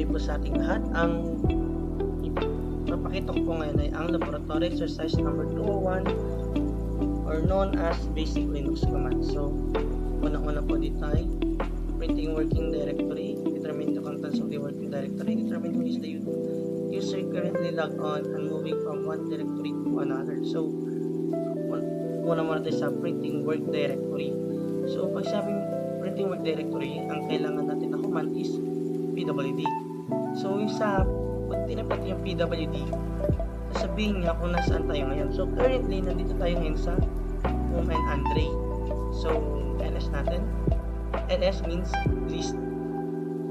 po sa ating lahat. Ang papakita ko po ngayon ay ang laboratory exercise number 201 or known as basic Linux command. So, unang-una po dito ay printing working directory, determine the contents of the working directory, determine who is the user currently logged on, and moving from one directory to another. So, una muna tayo sa printing work directory. So, pag sabing printing work directory, ang kailangan natin na command is pwd. So, pag tinapat yung pwd, sasabihin niya kung nasaan tayo ngayon. So, currently, nandito tayo ngayon sa home and Andre. So, ls natin. ls means list.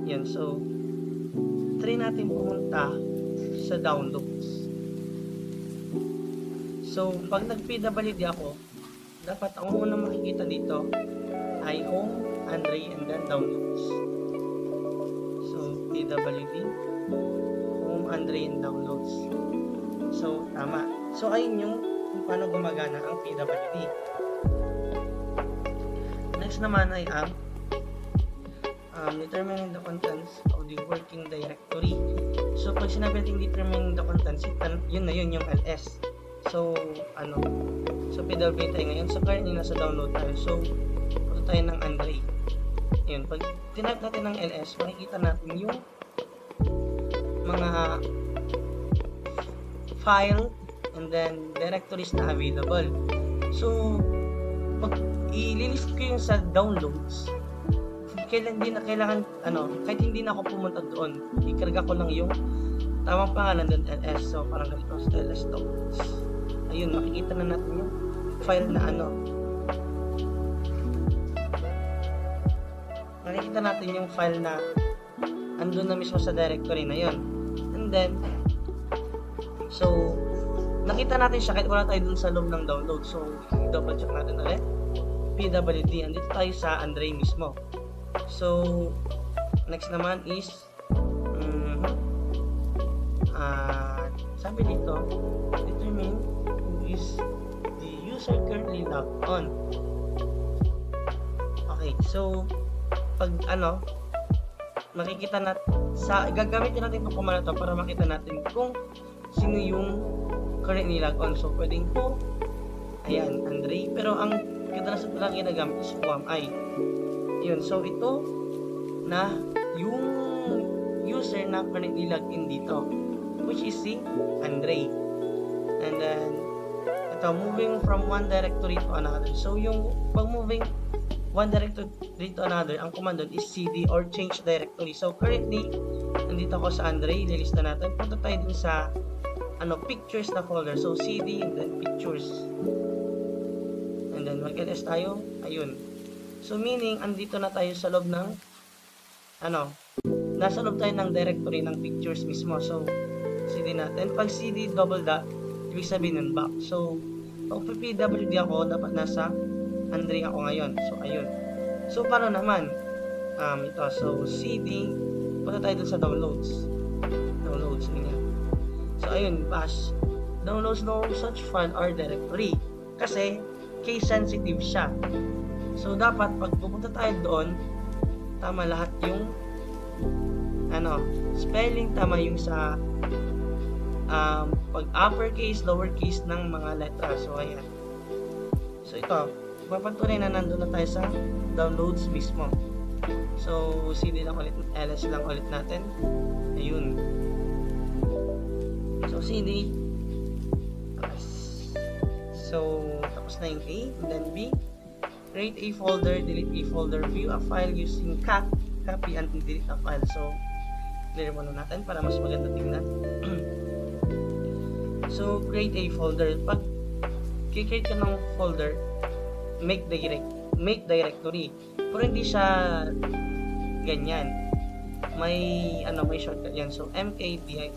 Yan. So, try natin pumunta sa downloads. So, pag nag-pwd ako, dapat ang unang makikita dito ay home, Andre, and then downloads. So, pwd, home, Andre, and downloads. So, tama. So, ayun yung kung paano gumagana ang pwd. Next naman ay ang determining the contents of the working directory. So, pag sinabi natin determining the contents, yun na yun yung ls. So, so pwd tayo ngayon. So, currently nasa download tayo. So, punta tayo ng Andre. Yun. Pag tinap natin ng ls, makikita natin yung mga file and then directories na available. So, pag ililist ko yung sa downloads, kahit hindi na ako pumunta doon, ikarga ko lang yung tamang pangalan doon, ls. So, parang ganito, ls downloads. Ayun, makikita na natin yung file na makikita natin yung file na andun na mismo sa directory na yun. And then, so, nakita natin siya kahit wala tayo dun sa loob ng download. So, double check natin ulit. pwd, andito tayo sa Andre mismo. So, next naman is sabi dito, determine who is the user currently logged on. Okay, so pag makikita natin gagamitin natin itong command na to para makita natin kung sino yung currently logged on. So, pwedeng po, ayan, Andre, pero ang kadalasan lang ginagamit is wami. Yun, so ito na yung user na currently logged in dito, which is si Andre. And then, ito, moving from one directory to another. So, yung pag moving one directory to another, ang command doon is cd or change directory. So, currently, nandito ako sa Andre, lilista natin. Punta tayo dun sa pictures na folder. So, cd and then pictures. And then, mag-ls tayo. Ayun. So, meaning, andito na tayo sa loob ng nasa loob tayo ng directory ng pictures mismo. So, cd natin. Pag cd double dot, ibig sabihin nun back. So, pag pwd ako, dapat nasa Andre ako ngayon. So, ayun. So, paano naman? Ito. So, cd, punta tayo dun sa downloads. Downloads niya. So, ayun, bash. Downloads no such file or directory. Kasi, case sensitive siya. So, dapat, pag pupunta tayo doon, tama lahat yung spelling, tama yung sa pag uppercase, lowercase ng mga letra. So, ayan. So, ito. Papatunay na nandun na tayo sa downloads mismo. So, cd lang ulit, ls lang ulit natin. Ayun. So, cd. So, tapos na yung A, and then B. Create a folder, delete a folder, view a file using cat, copy and delete a file. So, clear muna natin para mas maganda tingnan. So, create a folder. Pag create ka ng folder, make directory. Pero hindi siya ganyan. May shortcut yan. So, mkdir.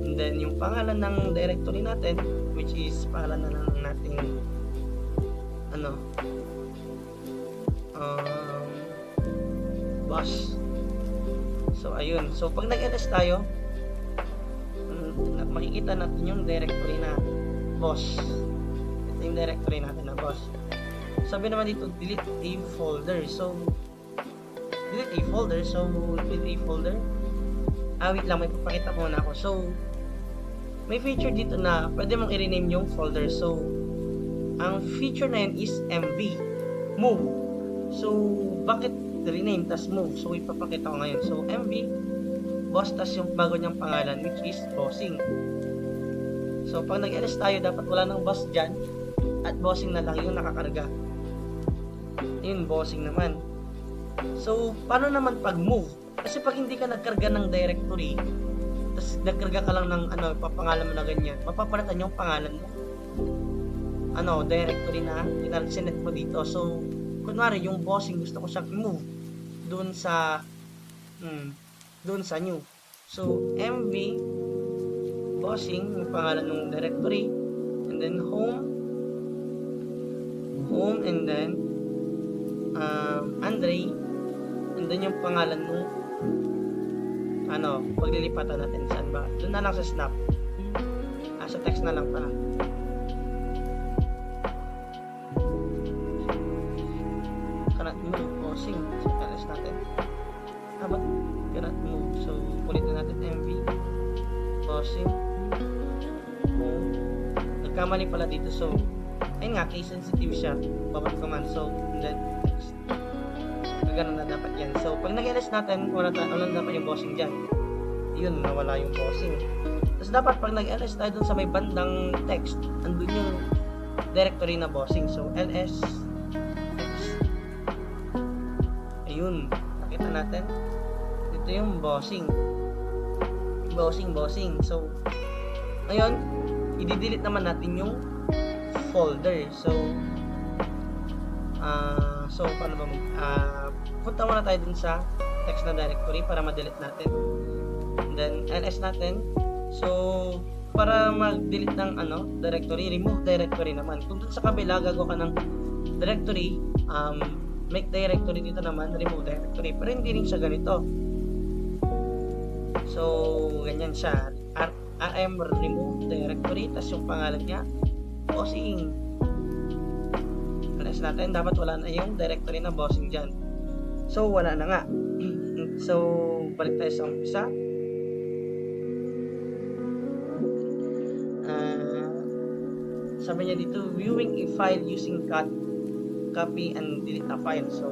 And then, yung pangalan ng directory natin, which is pangalan na lang natin boss. So, ayun. So, pag nag-ls tayo, makikita natin yung directory na boss. Ito yung directory natin na boss. Sabi naman dito, delete a folder. So, delete a folder. So, delete a folder. Wait lang, may papakita muna ako. So, may feature dito na pwede mong i-rename yung folder. So, ang feature na yun is MV, move. So, bakit rename tas move? So, ipapakita ko ngayon. So, MV, boss, tas yung bago niyang pangalan, which is bossing. So, pag nag-ls tayo, dapat wala nang boss dyan, at bossing na lang yung nakakarga. Yun, bossing naman. So, paano naman pag move? Kasi pag hindi ka nagkarga ng directory, tapos nagkarga ka lang ng papangalan mo na ganyan, mapapalitan yung pangalan mo. Directory na sinet mo dito. So, kunwari, yung bossing gusto ko siyang i-move doon sa new. So, MV bossing, yung pangalan ng directory, and then home, and then Andre, and then yung pangalan nung paglilipatan natin saan ba? Doon na lang sa snap. Sa text na lang pala. Cannot move, bossing. So, alis natin. Ba't cannot move? So, ulitin natin MV bossing home. Nagkamali pala dito. So, ayun nga, case sensitive siya. Bawat command. So, and then text. Ganun na dapat yan. So, pag nag-ls natin, wala na dapat yung bossing dyan. Yun, nawala yung bossing. Tapos dapat pag nag-ls tayo dun sa may bandang text, andun yung directory na bossing. So, ls text. Ayun, nakita natin. Ito yung bossing. Bossing. So, ngayon, i-delete naman natin yung folder. So, paano ba punta muna tayo dun sa text na directory para ma-delete natin. And then, ls natin. So, para mag-delete ng directory, remove directory naman. Kung dun sa kabila, gagawa ka ng directory, make directory dito naman, remove directory. Pero hindi rin siya ganito. So, ganyan siya. rm remove directory, tas yung pangalan niya, bossing. Ls natin, dapat wala na yung directory na bossing dyan. So, wala na nga. So, balik tayo sa umpisa. Sabi niya dito, viewing a file using cut, copy, and delete a file. So,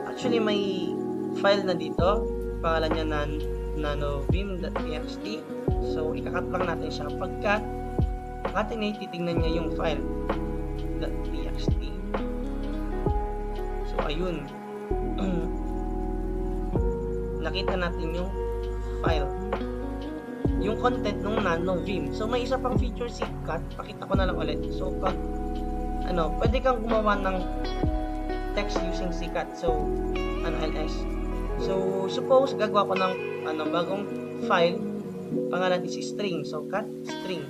actually, may file na dito. Pangalan niya nanovim.txt. So, ikakat lang natin siya. Pagkat, natin ay titingnan niya yung file .txt. So, ayun. Nakita natin yung file, yung content ng nanovim. So, may isa pang feature si cut. Pakita ko na lang ulit. So, pag pwede kang gumawa ng text using si cut. So, ls. So, suppose gagawa ko ng bagong file, pangalan is string. So, cut string.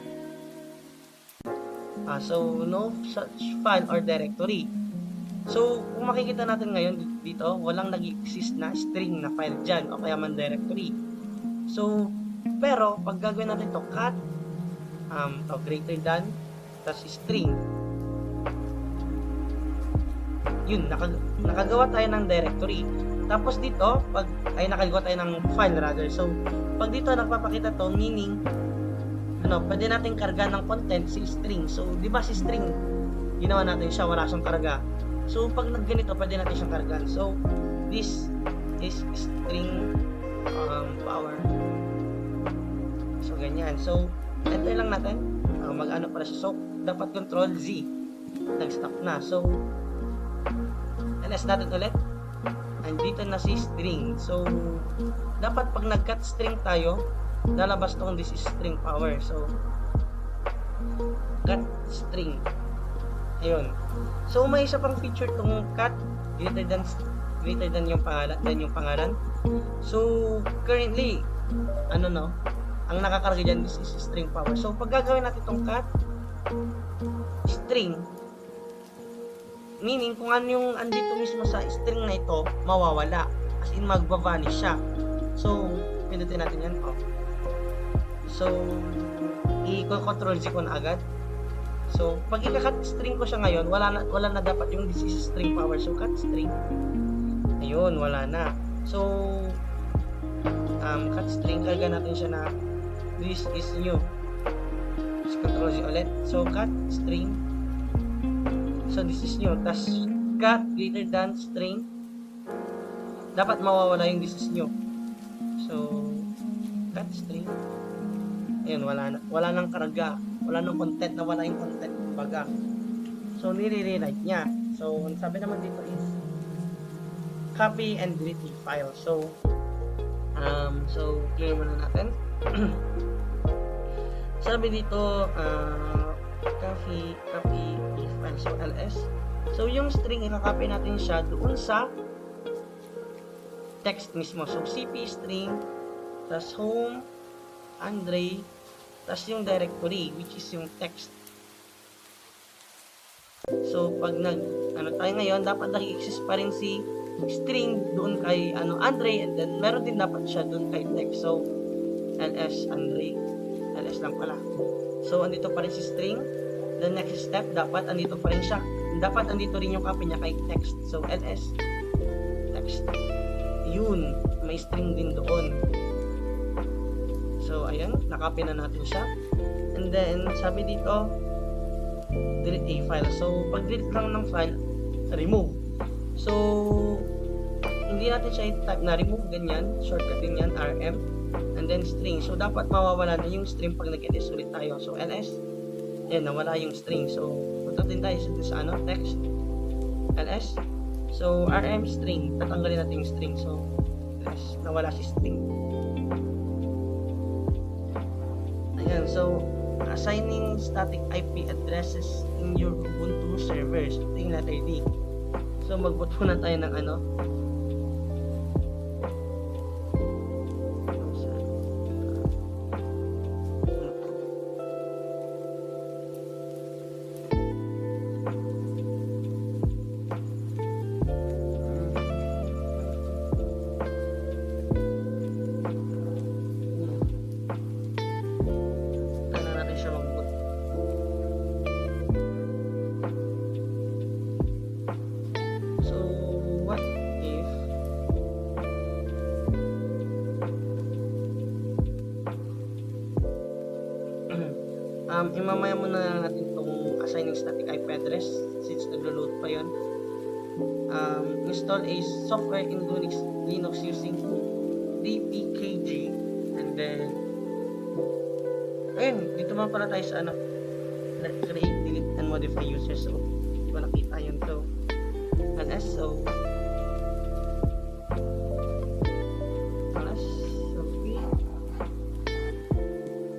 So, no such file or directory. So, kung makikita natin ngayon dito, walang nag-exist na string na file dyan o kaya man directory. So, pero, pag gagawin natin to cut, greater than, tas string. Yun, nakagawa tayo ng directory. Tapos dito, nakagawa tayo ng file rather. So, pag dito nagpapakita to, meaning, pwede natin karga ng content si string. So, di ba si string, ginawa natin siya, wala siyang karga. So, pag nagganito, pwede natin siyang kargan. So, this is string power. So, ganyan. So, enter lang natin. Mag-ano para siya. So, dapat control Z. Nag-stop na. So, ls natin ulit. Andito na si string. So, dapat pag nag-cut string tayo, lalabas tong this is string power. So, cut string. Ayun. So, may isa pang feature tong cut greater than yung pangalan. So, currently, ang nakakarga dyan is string power. So, pag gagawin natin itong cut string, meaning kung ano yung andito mismo sa string na ito, mawawala. As in, magba-vanish siya. So, pindutin natin yan. So, i-control Z ko na agad. So, pag i-cut string ko siya ngayon, wala na dapat yung this is string power. So, cut string. Ayun, wala na. So, cut string, karga natin siya na this is new. Let's control Z ulit. So, cut string. So, this is new. Tas, cut greater than string. Dapat mawawala yung this is new. So, cut string. Ayun, wala nang karga. Wala nang content, nawala yung content. Kumbaga. So, nire-rewrite niya. So, sabi naman dito is copy and delete the file. So, clear muna natin. Sabi dito, copy the file. So, ls. So, yung string, ikakopy natin siya doon sa text mismo. So, cp string, tas home, Andre, tas yung directory, which is yung text. So, pag tayo ngayon, dapat nag-exist pa rin si string doon kay Andre, and then meron din dapat siya doon kay text. So, ls Andre, ls lang pala. So, andito pa rin si string. The next step, dapat andito pa rin siya. Dapat andito rin yung copy niya kay text. So, ls text. Yun, may string din doon. So, ayan, nakopy na natin siya. And then, sabi dito, delete a file. So, pag delete lang ng file, remove. So, hindi natin siya i-type na remove, ganyan. Shortcut din yan, rm. And then, string. So, dapat mawawala na yung string pag nag-edit ulit tayo. So, ls, ayan, nawala yung string. So, punta din tayo sa text. ls. So, rm string. Tatanggalin natin yung string. So, ls, nawala si string. Ayan, so, assigning static IP addresses in your Ubuntu servers. Ito yung letter D. So, mag-boot muna tayo ng imamaya muna lang natin itong assigning static IP address since naglo-load pa yun. Install a software in Linux using dpkg, and then ayun, dito man pala tayo sa create, delete, and modify user. So, hindi ko nakita yun. So, ls,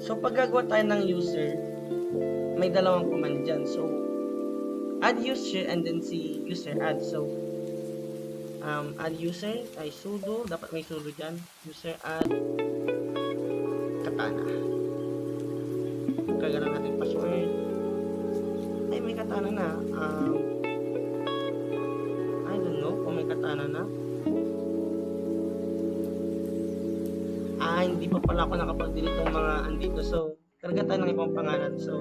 so pag gagawa tayo ng user, may dalawang command dyan. So, add user and then si user add. So, add user ay sudo. Dapat may sudo dyan. User add katana. Kagalan natin password. Ay, may katana na. I don't know kung may katana na. Hindi pa pala ako nakapag-delete ng mga andito. So, karga tayo ng ibang pangalan. So,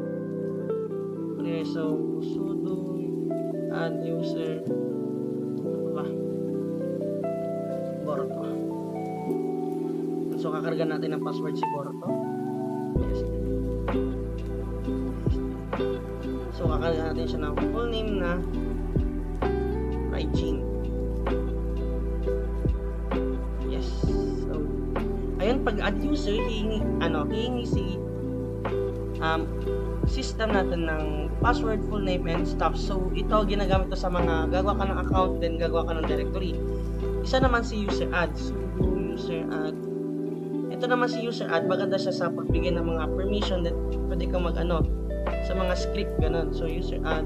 sudo add user Boruto. So, kakarga natin ng password si Boruto. Yes. So, kakarga natin siya ng full name na Raijin. Yes. So, ayun, pag add user, hihingi si system natin ng password, full name, and stuff. So, ito ginagamit to sa mga gagawa ka ng account, then gagawa ka ng directory. Isa naman si user add. Sudo user add. Ito naman si user add, maganda siya sa pagbigay ng mga permission that pwede kang sa mga script, ganun. So, user add,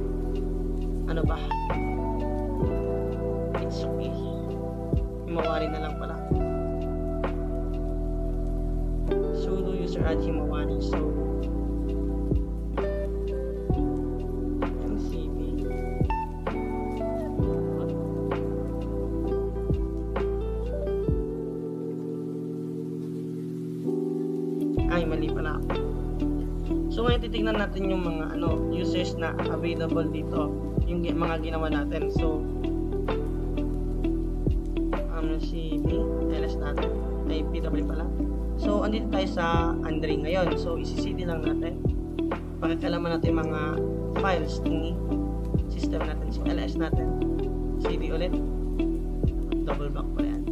it's okay. Himawari na lang pala. Sudo user add himawari. So, mali pala ako. So, ngayon titignan natin yung mga users na available dito, yung mga ginawa natin. So, si ls natin. ay PW pala. So, andito tayo sa Andre ngayon. So, isi-CD lang natin. Pakikalaman natin yung mga files ni system natin. So, ls natin. CD ulit. Double back pala yan.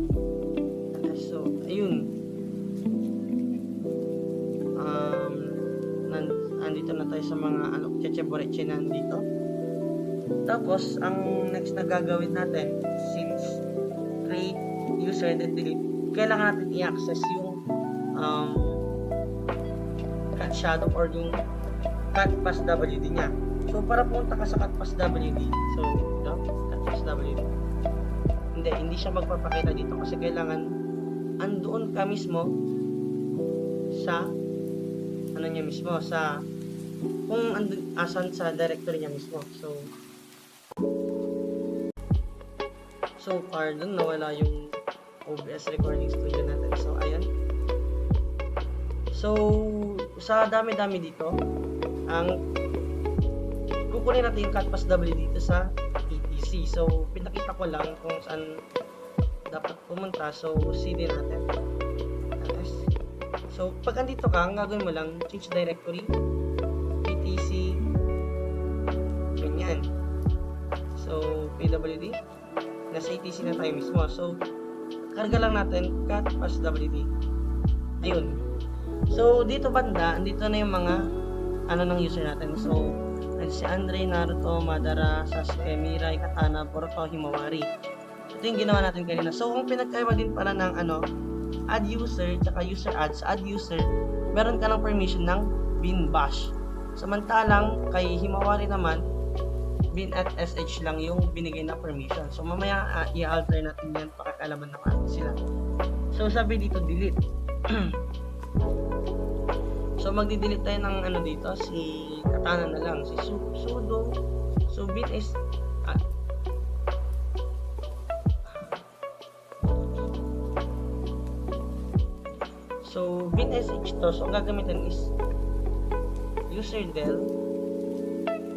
So, ayun. Andito na tayo sa mga cheche-boreche na andito. Tapos, ang next na gagawin natin, since create user and delete, kailangan natin i-access yung cat shadow or yung cat pass WD niya. So, para punta ka sa cat pass WD, so, ito, cat pass WD. Hindi siya magpapakita dito kasi kailangan andoon ka mismo sa niya mismo, sa kung asan sa directory niya mismo. So far dun nawala yung OBS recording studio natin. So ayan. So sa dami-dami dito, ang kukunin natin yung cat pass W dito sa etc. So pinakita ko lang kung saan dapat pumunta. So CD natin. So pag andito ka, ang gagawin mo lang change directory etc, ganyan. So pwd, nasa etc na tayo mismo. So karga lang natin cat pass WD. Ayun. So dito banda, andito na yung mga ng user natin. So si Andre, Naruto, Madara, Sasuke, Mirai, Katana, Boruto, Himawari. Ito yung ginawa natin kanina. So kung pinagkaiba din pala ng add user tsaka user add user, meron ka ng permission ng bin bash. Samantalang kay Himawari naman, bin at sh lang yung binigay na permission. So mamaya i-alter natin yan, pakakalaman na natin sila. So sabi dito delete. So magdi-delete tayo ng dito, si Katana na lang, si sudo. So bin is so bin sh to. So ang gagamitin is user del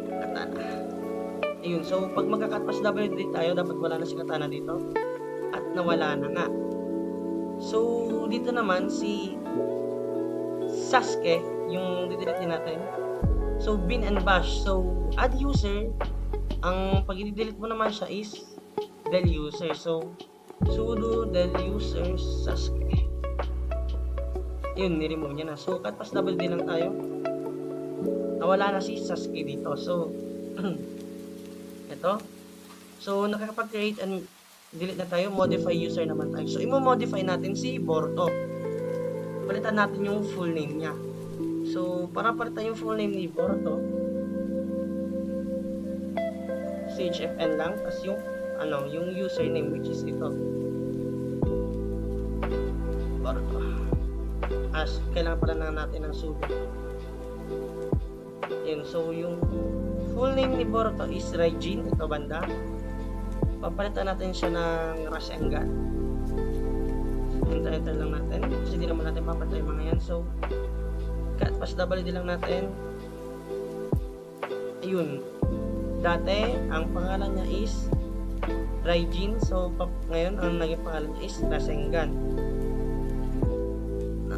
Katana. Ayun, so pag magka-catpass WD tayo, dapat wala na si Katana dito. At nawala na nga. So dito naman si Sasuke, yung didelete natin. So bin and bash. So add user, ang pag i-delete mo naman siya is del user. So sudo del user Sasuke. Yun, ni-remove niya na. So catpass WD lang tayo. Nawala na si Sasuke dito. So ito. So nakakapag-create and delete na tayo. Modify user naman tayo. So i-modify natin si Boruto. Palitan natin yung full name niya. So para palitan yung full name ni Boruto, chfn lang, tas yung yung username, which is ito, Boruto. As kailangan pala na natin ng sudo. Yun, so yung full name ni Boruto is Raijin, ito banda. Papalitan natin siya ng Rasengan. Enter lang natin kasi di naman natin papatay mga yan. So catpass WD lang natin. Ayun, dati ang pangalan niya is Raijin. So ngayon ang naging pangalan niya is Rasengan.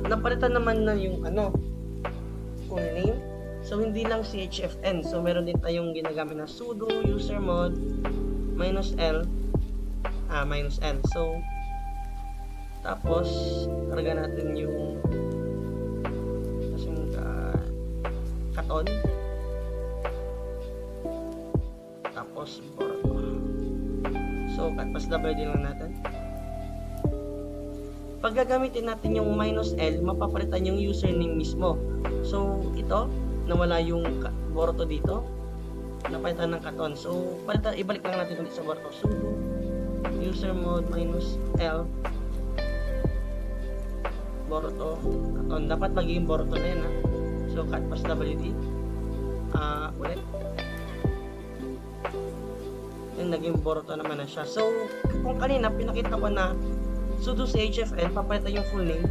Napalitan naman na yung full name. So hindi lang chfn. So meron din tayong ginagamit na sudo usermod -l -l. So tapos karga natin yung katon, tapos Boruto. So catpass WD lang natin. Pag gagamitin natin yung -l, mapapalitan yung username mismo. So ito, nawala yung Boruto dito, napalitan ng katon. So ibalik lang natin ulit sa Boruto. Sudo usermod -l Boruto katon. Dapat magiging Boruto na yan, ha. So catpass WD ulit. Yung naging Boruto naman na siya. So kung kanina pinakita ko na sudo chfn, papalitan yung full name,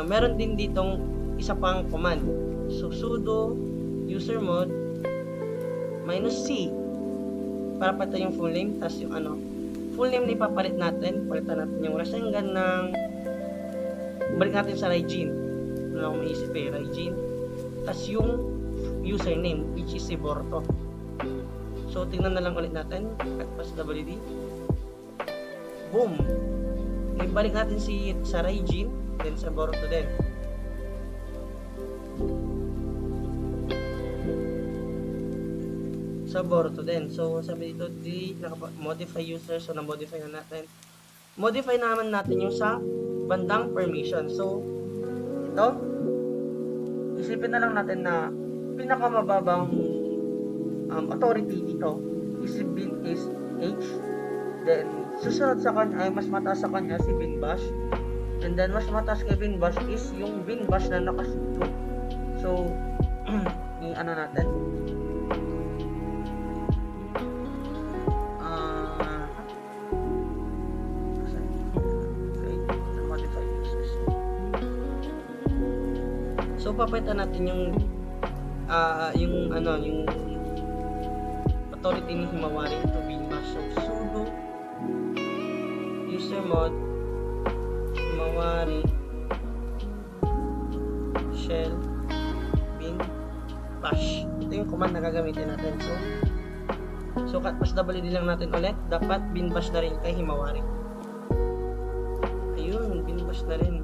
meron din ditong isa pang command. So sudo usermod -c para palitan yung full name, tas yung full name na ipapalit natin. Palitan natin yung Rasengan ng balik natin sa Raijin. Wala akong maisip Raijin. Tapos yung username, which is si Boruto. So, tingnan na lang ulit natin. Cut pass WD. Boom! Ibalik natin sa Raijin, then sa Boruto din. Sa Boruto din. So, sabi dito, modify user. So, na-modify na natin. Modify naman natin yung sa bandang permission. So, ito, isipin na lang natin na pinakamababang authority dito is H. Then, susunod sa kanya ay mas mataas sa kanya si Binbash. And then, mas mataas kay Binbash is yung Binbash na nakasuto. So, i-ano natin. So, papalitan natin yung authority ni Himawari to Binbash. So, sudo user mod Himawari shell Binbash. Ito yung command na gagamitin natin. So cut pass WD lang natin ulit. Dapat Binbash na rin kay Himawari. Ayun, Binbash na rin.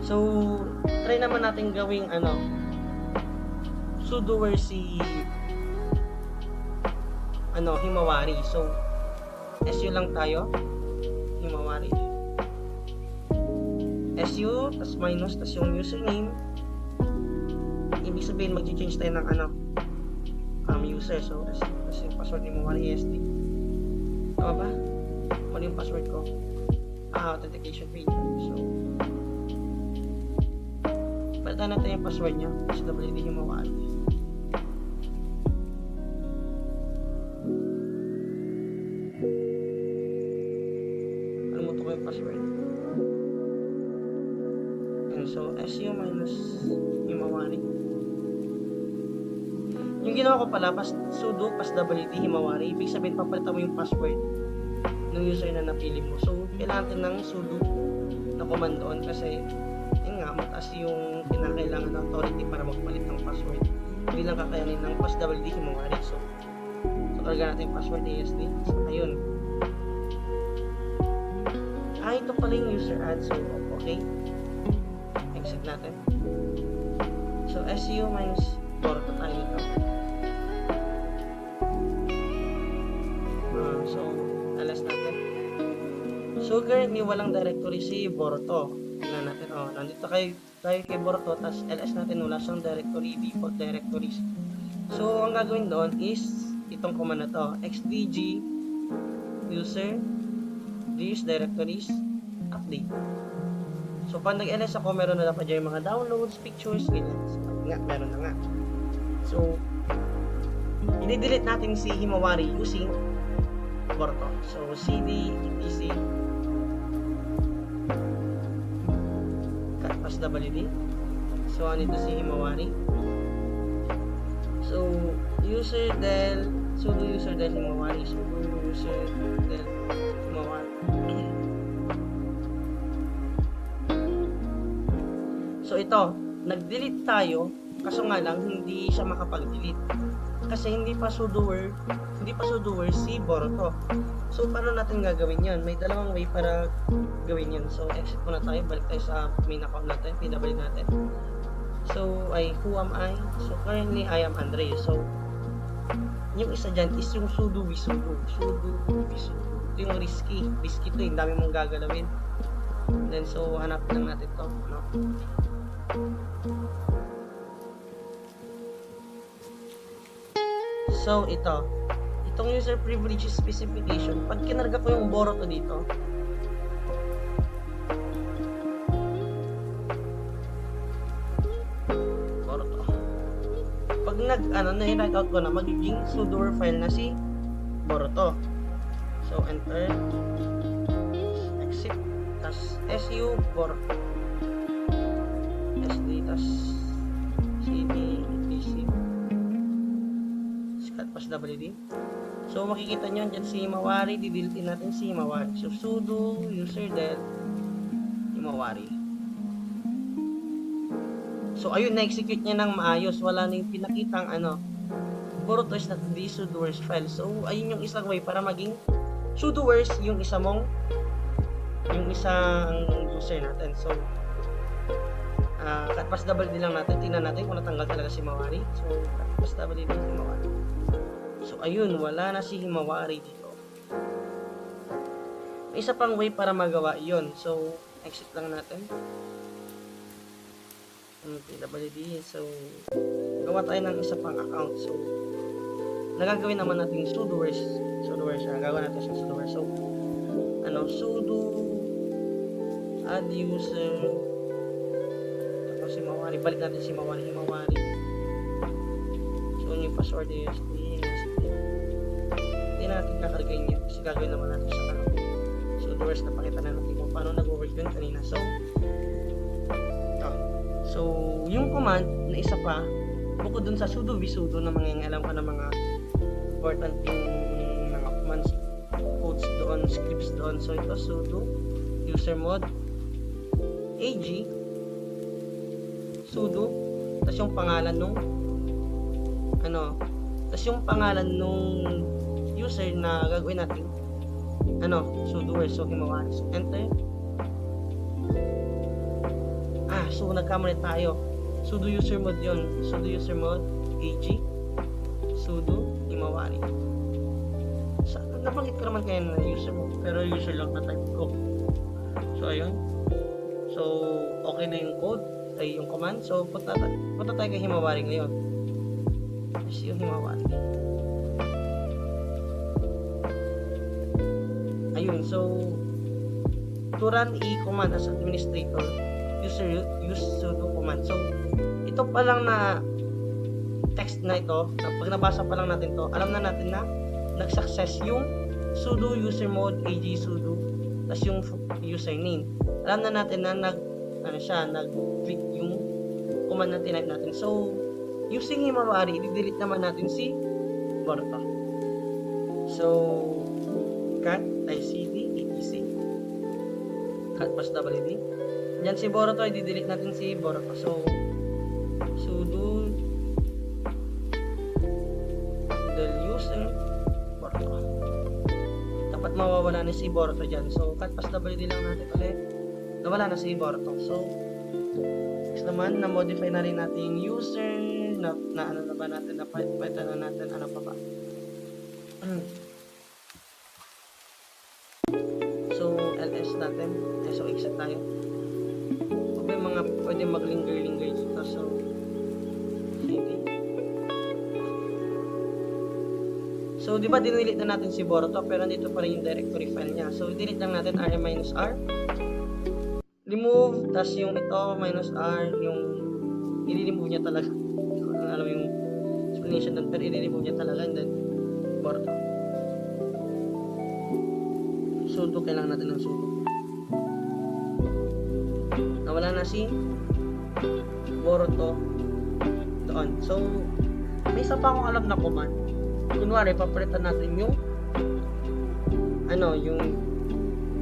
So, try naman natin gawing sudo where si Himawari. So, SU lang tayo. Himawari. SU, tas minus, tas yung username. Ibig sabihin, mag-change tayo ng user. So, tas yung password ni Himawari ESD. Tama ba? Ano yung password ko? Authentication page. So, palitan natin yung password niya. SWD Himawari. Ano mo yung password? And so, SU minus Himawari. Yung ginawa ko pala, sudo WD Himawari. Ibig sabihin, papalitan mo yung password ng user na napili mo. So, kailangan natin ng sudo na command doon kasi yun nga, mataas yung kinakailangan ng authority para magpalit ng password. Hindi lang kakayanin ng WD Himawari. So karga natin yung password ASD. So, ayun. Ito pala yung user add. So, okay. Exit natin. So, SU minus Boruto tayo nito. So, alas natin. So, currently, walang directory si Boruto. Tingnan natin. Nandito tayo kay Boruto, tas ls natin wala siyang directory, default directories. So, ang gagawin doon is itong command na to, xdg user these directories update. So, pag nag-ls ako, meron na dapat dyan yung mga downloads, pictures, ganyan. So, meron na nga. So, i-delete natin si Himawari using Boruto. So, cd etc cut pass WD. So, nito si Himawari. So, user del sudo user del Himawari. Sudo user del Himawari. So, ito, nag-delete tayo, kaso nga lang hindi siya makapag-delete. Kasi hindi pa sudoer si Boruto. So, paano natin gagawin yun? May dalawang way para gawin yun. So, exit muna tayo. Balik tayo sa main account natin. Pinabalik natin. So, who am I? So, currently, I am Andre. So, yung isa dyan is yung sudo wisudo. Sudo wisudo. Ito yung risky. Risky ito. Yung dami mong gagalawin. And then, so, hanapin lang natin ito. So, itong user privilege specification, pag kinarga ko yung Boruto dito, pag na-write out ko na, magiging sudo file na si Boruto. So, enter, exit, tas su Boruto, sd, tas cd, etc, cut pass WD. So, makikita nyo dyan si Himawari, didilitin natin si Himawari. So, sudo user del Himawari. So, ayun, na-execute niya ng maayos. Wala na yung pinakitang Boruto is not the sudoers file. So, ayun yung isang way para maging sudoers yung isang user natin. So, cut-pass double din lang natin. Tingnan natin kung natanggal talaga si Himawari. So, cut-pass double din si Himawari. So, ayun, wala na si Himawari dito. May isa pang way para magawa yon. So, exit lang natin. PWD. So, gawa tayo ng isa pang account. So, nagagawin naman natin sudoers. Gagawa natin siya sudoers. So, sudo add user. Tapos si Himawari. Balik natin si Himawari. So, yung password is hindi natin kakargayin niya kasi gagawin naman natin sa sudoers na pakita na natin kung paano nag-work yun kanina. So, yung command na isa pa, bukod dun sa sudo vsudo na mangingialam ka ng mga important yung mga commands, codes doon, scripts doon. So, ito sudo user mod ag sudo tapos yung pangalan nung user na gagawin natin sudoers. So, Himawari. So, enter. So nagkamali tayo. Sudo user mod yun. Sudo user mod ag sudo Himawari. Nabanggit ko naman kayo na user mo, pero user lang na type ko. So ayun. So okay na yung code, ay yung command. So punta tayo kay Himawari ngayon. Is yung Himawari. Ayun. So to run command as administrator, use sudo command. So, ito pa lang na text na ito, pag nabasa pa lang natin to, alam na natin na nag-success yung sudo user mod ag sudo tas yung username. Alam na natin na nag-click yung command na tinype natin. So, using Himawari, i-delete naman natin si Boruto. So, cut cd etc cut pass wd. Yan si Boruto, i-delete natin si Boruto. So, sudo del user Boruto. Dapat mawawala na si Boruto dyan. So, cut pass wd lang natin ulit. Nawala na si Boruto. So, next naman, na-modify na rin natin yung user. Na ba natin? Na-python na natin. Ano pa ba? So, ls natin. So, exit tayo. Pwede maglinger-linger dito. So, cd. So, di ba dinelete na natin si Boruto pero nandito pa rin yung directory file niya. So, delete lang natin rm-r. Remove, tas yung ito, -r, yung i-remove niya talaga. Alam yung explanation doon, pero i-remove niya talaga and then Boruto. Sudo, kailangan natin ng sudo. Nawala na si Boruto doon. So, may isa pa akong alam na command. Kunwari, papalitan natin yung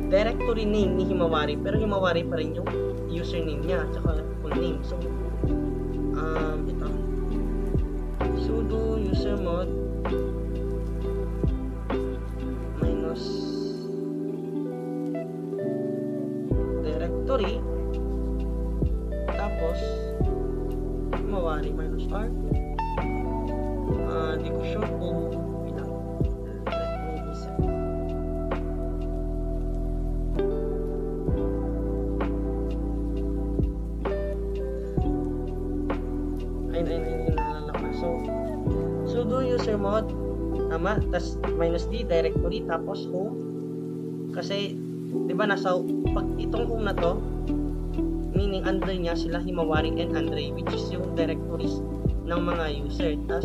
directory name ni Himawari, pero Himawari pa rin yung username niya at saka full name. So, ito. Sudo user mod -directory tapos Himawari -r. Di ko sure kung ilang. Ay, naalala ko. So, sudo user mod, tama, tas -d directory, tapos home. Kasi, di ba nasa, pag itong home na to, meaning under niya sila Himawari and Andre, which is yung directories ng mga user. Tas,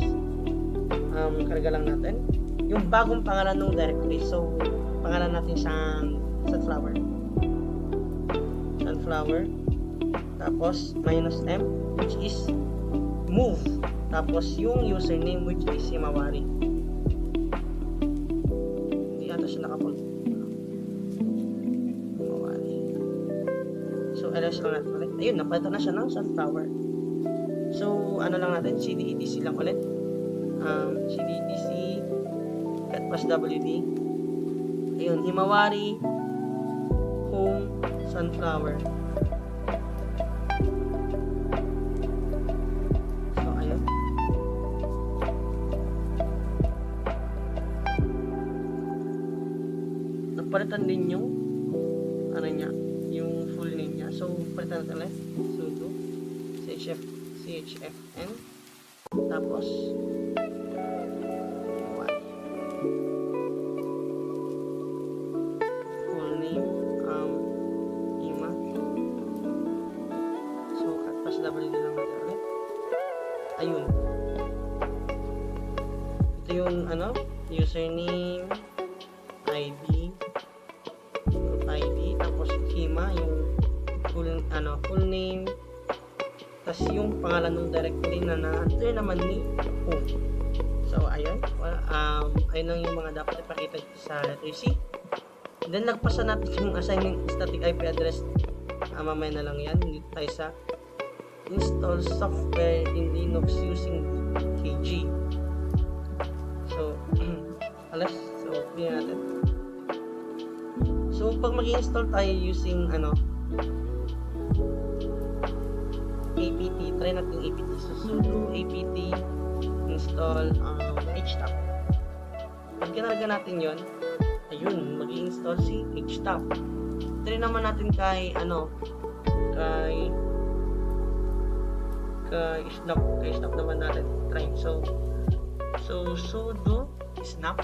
karga lang natin yung bagong pangalan ng directory. So, pangalan natin siyang sunflower, tapos -m, which is move, tapos yung username, which is Himawari. nakapag so LS lang natin ulit. Ayun, napalitan na siya ng sunflower. So ano lang natin, CD/EDC lang ulit. CD/EDC cat plus WD. Ayun, Himawari home sunflower. So ayun, napalitan din yung ano niya, yung full name niya. So palitan natin ulit, sudo chfn tapos full name Ima. So cat plus WD lang natin ulit. Ayun, ito yung ano, username, ID, group ID, tapos Hima yung full name, tapos yung pangalan ng directory na na-enter naman ni home. So ayun, ayun lang yung mga dapat ipakita sa letter C. And then lagpasan natin yung assigning static IP address. Mamaya na lang yan. Dito tayo sa install software in Linux using KG. So so clear natin. So pag mag-install tayo using apt, try natin apt. So sudo apt install htap. Pag kinarga natin yon, ayun, mag-i-install si htap. Try naman natin kay snap naman natin try. So sudo snap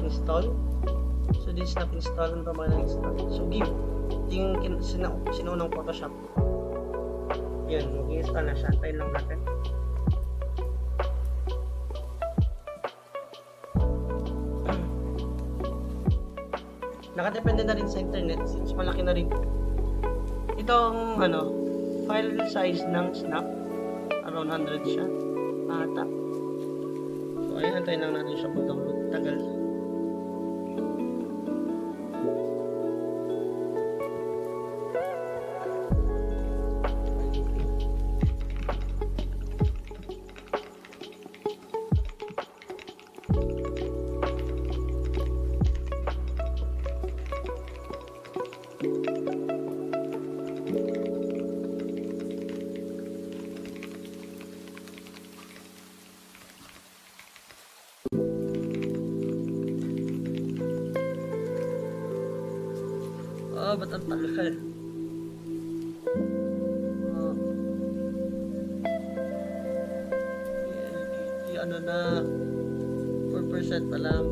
install. So this snap install, ano ba mga install? So give yung sinunang Photoshop. Yun, mag-install na siya. Antayin lang natin. Nakadepende na rin sa internet since malaki na rin itong file size ng snap, around 100 siya ata. So ayun, antayin lang natin siya mag-download. Tagal. Ba't ang tagal? Na 4% pa lang.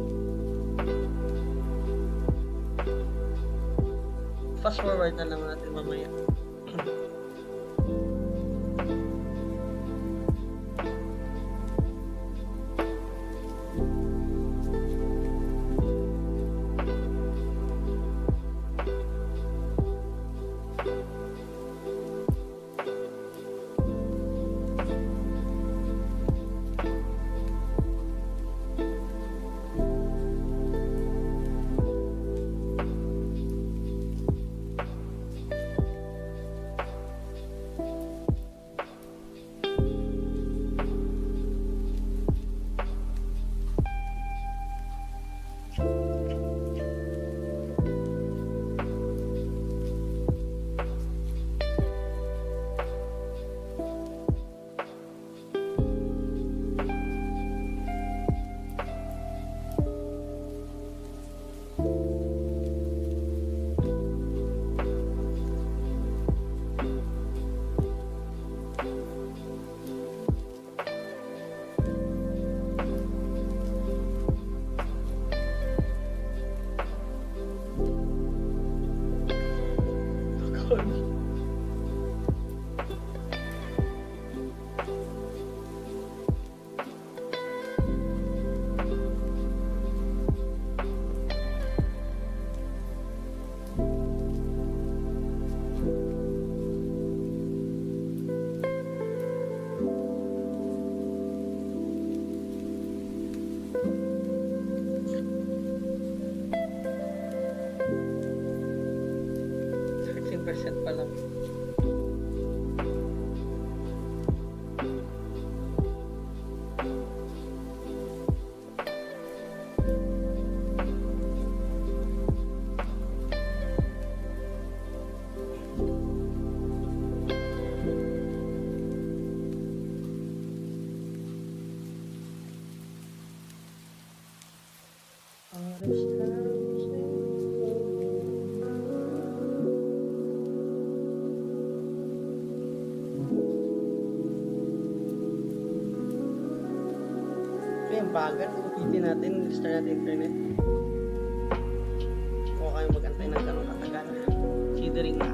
Fast forward na lang natin mamaya. 10% pa lang. Yung bagal, ulitin natin, restart natin internet. Huwag kayong mag-antay ng ganun katagal. Considering na.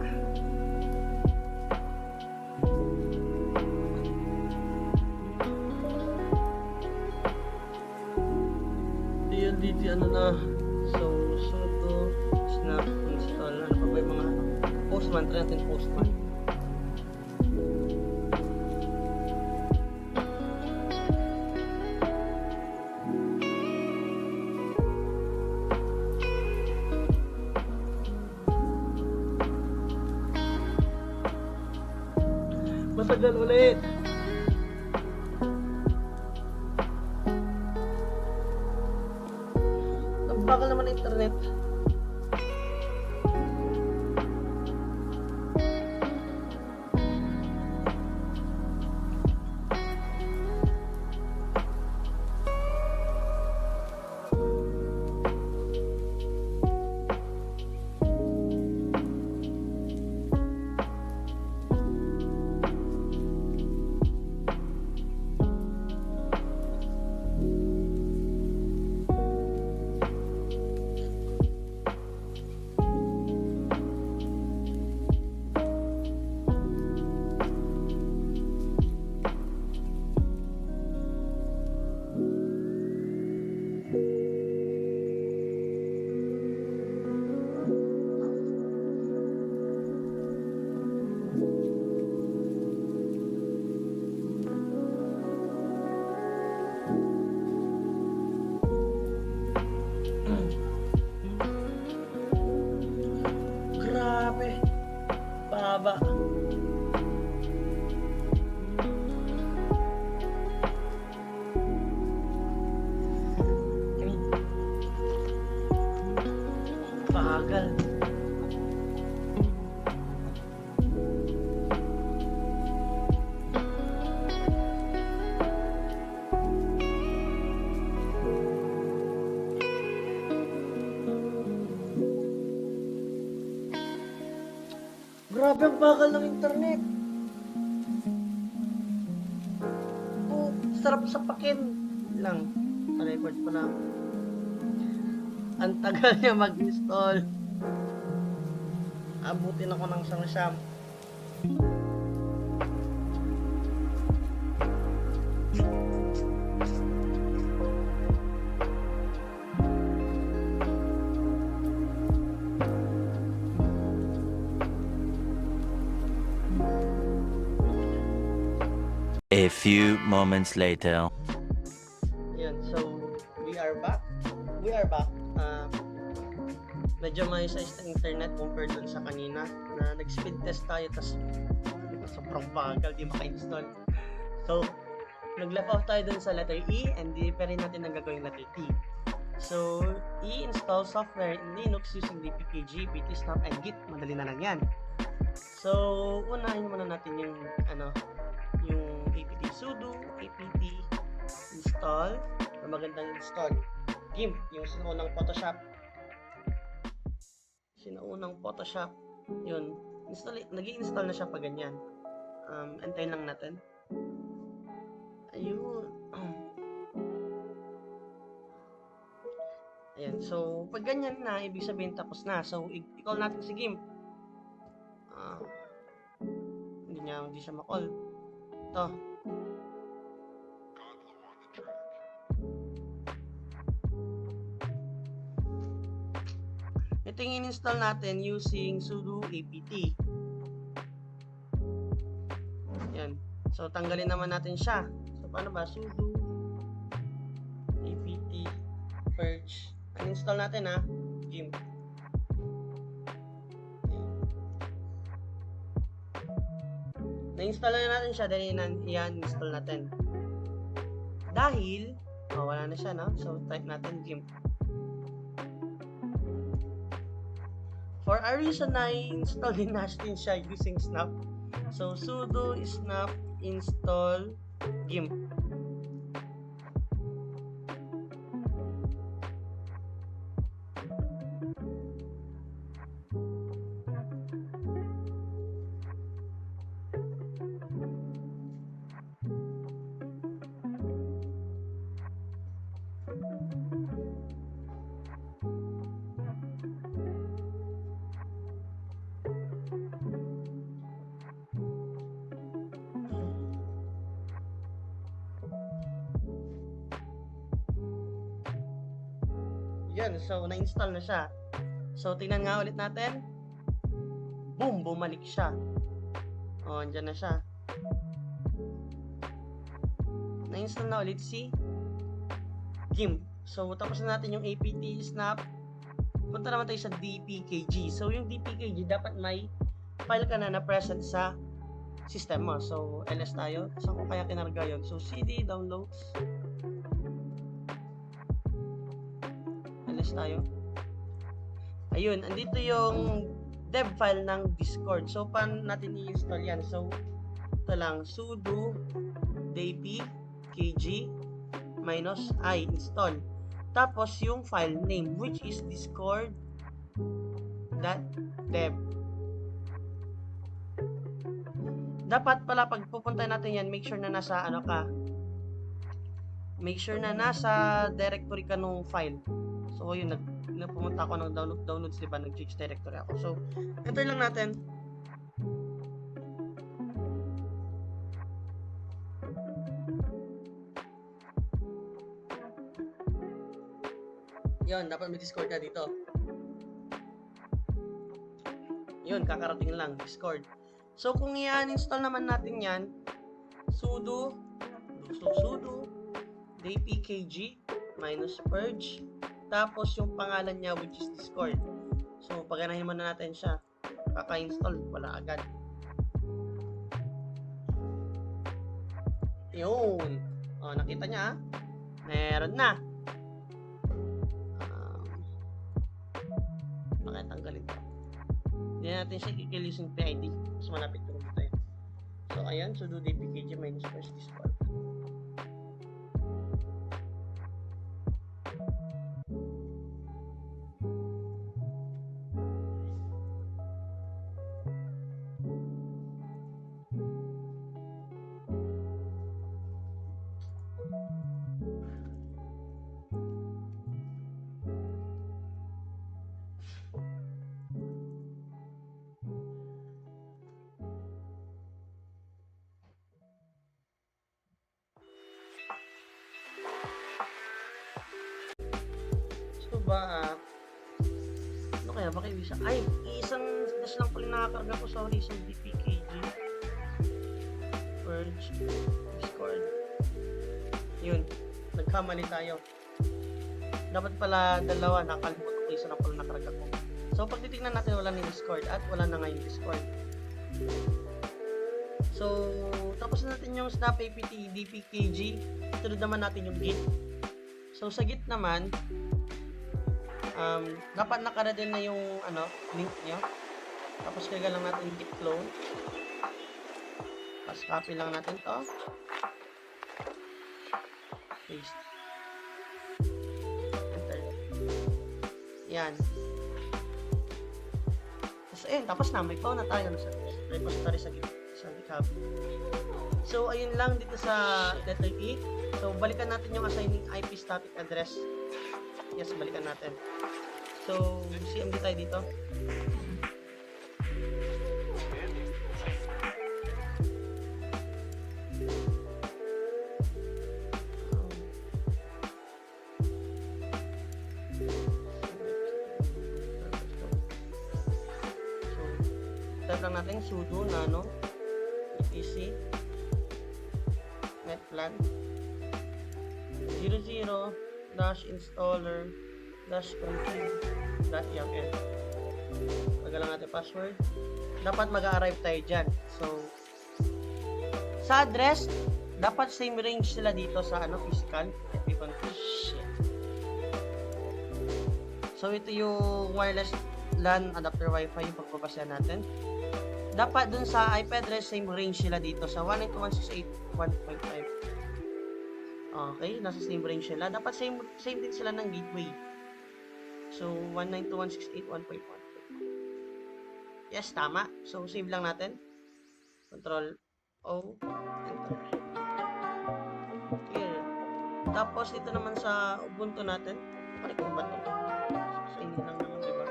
DLDT ano na. So, sudo, snap, install. Ano pa ba yung mga postman? Try natin postman. Masagal ulit. Ang bagal naman ng internet. Grabe. Baba. Bagal. Grabe ang bagal ng internet. Oh, sarap sapakin lang. Pa-record pa lang. Ang tagal niya mag-install. Abutin ako ng siyam. A few moments later. Yan, so we are back. Medyo may size ng internet compared dun sa kanina na nag-speed test tayo tas sobrang bagal, di maka-install. So, nag-left off tayo dun sa letter E and di pa rin natin ang gagawin letter T. So, i-install software in Linux using dpkg, ptsnap, and git. Madali na lang yan. So, unahin muna natin yung yung apt sudo apt install na magandang install GIMP, yung sinuunang Photoshop yun, nag-i-install na siya pa ganyan. Antayin lang natin. Ayun. Ayan, so pag ganyan na, ibig sabihin tapos na. So i-call natin si GIMP. Hindi siya ma-call. Ito. Ito yung in-install natin using sudo apt. Yan. So, tanggalin naman natin siya. So, paano ba? Sudo apt purge. Uninstall natin GIMP. Na-install na natin siya, then i-install natin. Dahil, wala na siya, no? So, type natin GIMP. For a reason na i-install din natin siya using snap. So, sudo snap install GIMP. Yan, so na-install na siya. So, tingnan nga ulit natin. Boom! Bumalik siya. Andyan na siya. Na-install na ulit si GIMP. So, tapos na natin yung apt snap. Punta naman tayo sa dpkg. So, yung dpkg, dapat may file ka na present sa system mo. So, ls tayo. Saan ko kaya kinarga yun? So, cd downloads. Tayo. Ayun, andito yung dev file ng Discord. So, paano natin i-install yan? So, ito lang, sudo dpkg -i install. Tapos, yung file name, which is discord.dev. Dapat pala, pag pupunta natin yan, make sure na nasa, make sure na nasa directory ka nung file. So, yun, pumunta ako ng downloads, diba? Nag-change directory ako. So, enter lang natin. Yun, dapat may Discord ka dito. Yun, kakarating lang, Discord. So, kung i-uninstall naman natin yan, sudo dpkg -purge, tapos yung pangalan niya, which is Discord. So, paganahin muna natin siya. Kaka-install, wala agad. Yun. Nakita niya, meron na. Tanggalin ito. Hindi natin siya i-kill using PID. Mas malapit ko dito yun. So, ayan. Sudo dpkg -purge Discord. Ano kaya? Baka yung isa? Ay, isang dash lang pala nakakarga ko. Sorry, isang dpkg purge Discord. Yun, nagkamali tayo. Dapat pala dalawa, nakalimutan ko isa lang pala nakarga ko. So, pag titignan natin, wala na yung Discord at wala na nga yung Discord. So, tapos natin yung snap apt dpkg. Sunod naman natin yung git. So, sa git naman, dapat naka-ready na yung link nyo. Tapos kaya lang natin git clone. Tapos copy lang natin to. Paste. Enter. Yan. Tapos na, may phone na tayo sa repository sa GitHub. So, ayun lang dito sa letter E. So, balikan natin yung assigning IP static address. Yes, balikan natin. So, CMD tayo dito. Type lang natin sudo nano etc netplan 00-installer-config.yaml. Pagka lang natin password. Dapat mag-arrive tayo dyan. So, Sa address, dapat same range sila dito sa physical. Shit. So, ito yung wireless LAN adapter Wi-Fi yung pagbabasya natin. Dapat dun sa IP address, same range sila dito sa 192.168.1.5. Okay, nasa same range sila. Dapat same din sila ng gateway. So, 192.168.1.1. Yes, tama. So, save lang natin. Control O. Enter. Clear. Tapos, dito naman sa Ubuntu natin. Ano ko ba ito? So, hindi lang naman, diba?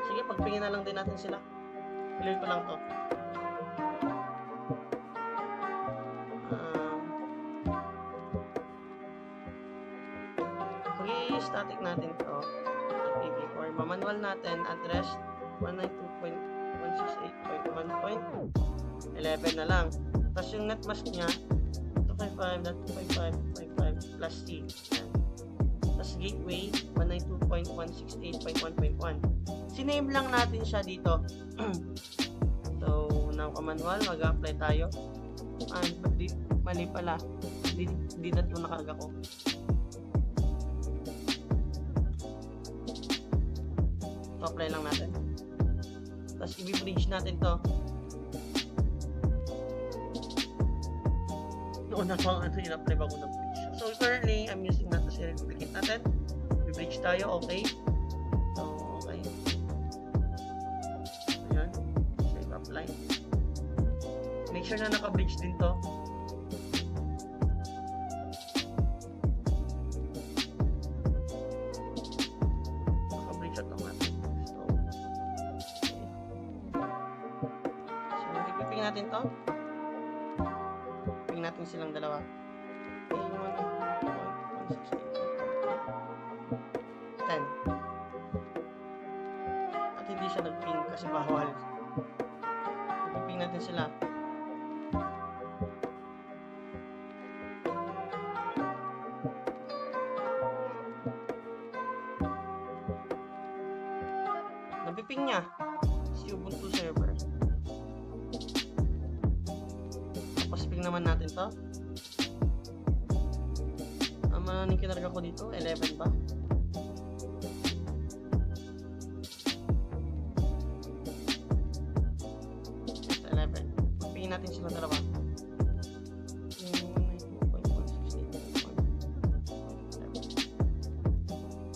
Sige, pagpingin na lang din natin sila. Clear ko lang to. Static natin to IPv4. Manual natin address 192.168.1.11 na lang. Tapos yung netmask niya 255.255.55 plus C. Tapos gateway 192.168.1.1. Siname lang natin siya dito. So, now manual, mag-apply tayo. Mali pala. Di na ito nakarga ko. Apply lang natin. Tapos i-bridge natin to. Noon na pang in-apply bago ng bridge. So currently, I'm using na to certificate natin. I-bridge tayo, okay. So, okay. Ayan. Save apply. Make sure na naka-bridge din to. Naka-bridge automatic. Natin to. Ping natin silang dalawa. 10. At hindi siya nag-ping kasi bawal. Ping natin sila. Nabiping niya si Ubuntu server. Naman natin to. Ang kinarga ko dito, 11 ba? Ito, 11. Pingin natin sila dalawa.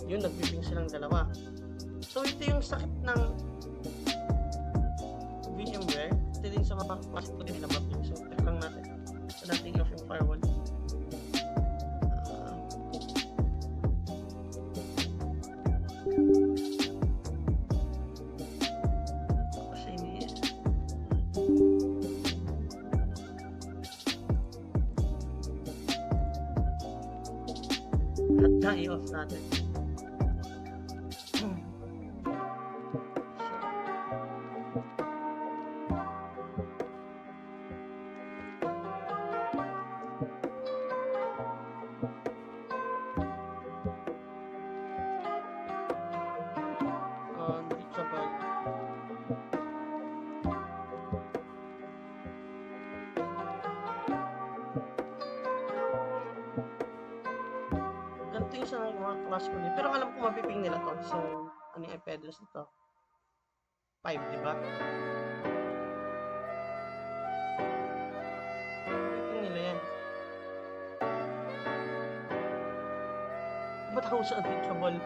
Yun, nagbibing silang dalawa. So, ito yung sakit ng VMware. Ito din sa mga pasok ko din nila mapping. So, check lang natin. So, natin off yung firewall. Kasi hindi at na i-off natin. Ganito yung sa mga class ko din. Pero alam ko mapiping nila to. So, ano yung IP address nito? 5, di ba? Mapiping nila yan. Ba't ako sa unreachable?